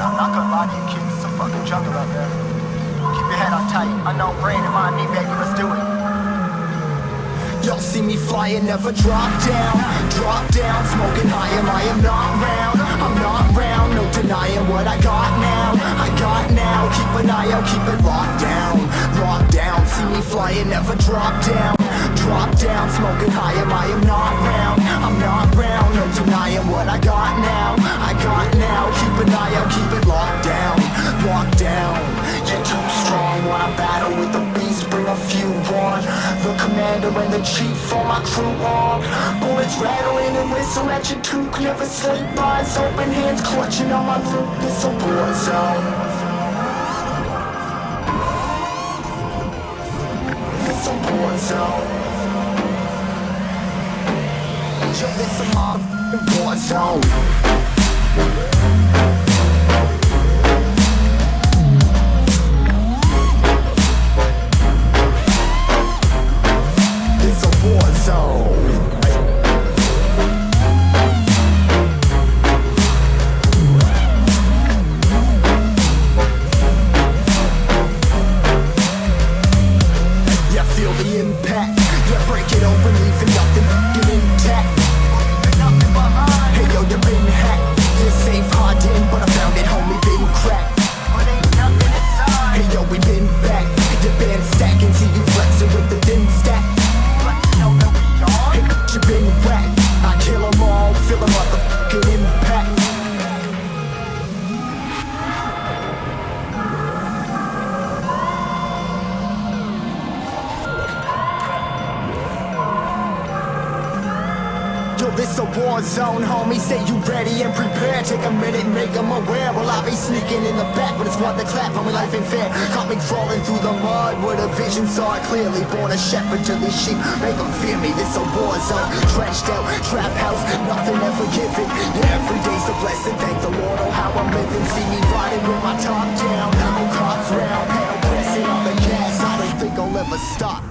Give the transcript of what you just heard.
I'm not gonna lie to you kids, it's a fucking jungle out there. Keep your head on tight, unknown brain in mind me, baby, let's do it. Y'all see me flying, never drop down. Drop down, smoking high, I am not round. I'm not round, no denying what I got now. I got now, keep an eye out, keep it locked down. Locked down, see me flying, never drop down. Drop down, smoking high, I am not round. I'm not round, no denying what I got now. I got now, keep an eye out, keep it locked down. Locked down, you're too strong when I battle with the beast, bring a few on. The commander and the chief for my crew on. Bullets rattling and whistle at your toque. Never sleep, eyes open, hands clutching on my loop. It's a war zone. It's a war zone. Yo, it's a motherfucking war zone. This a war zone, homie, say you ready and prepared. Take a minute, make them aware. Well, I'll be sneaking in the back, but it's one to clap on me, life ain't fair. Caught me crawling through the mud with a vision, saw it clearly. Born a shepherd to these sheep, make them fear me. This a war zone, trenched out, trap house, nothing ever given. Yeah, every day's a blessing, thank the Lord, oh how I'm living. See me riding with my top down, oh cops round, pedal pressing on the gas. I don't think I'll ever stop.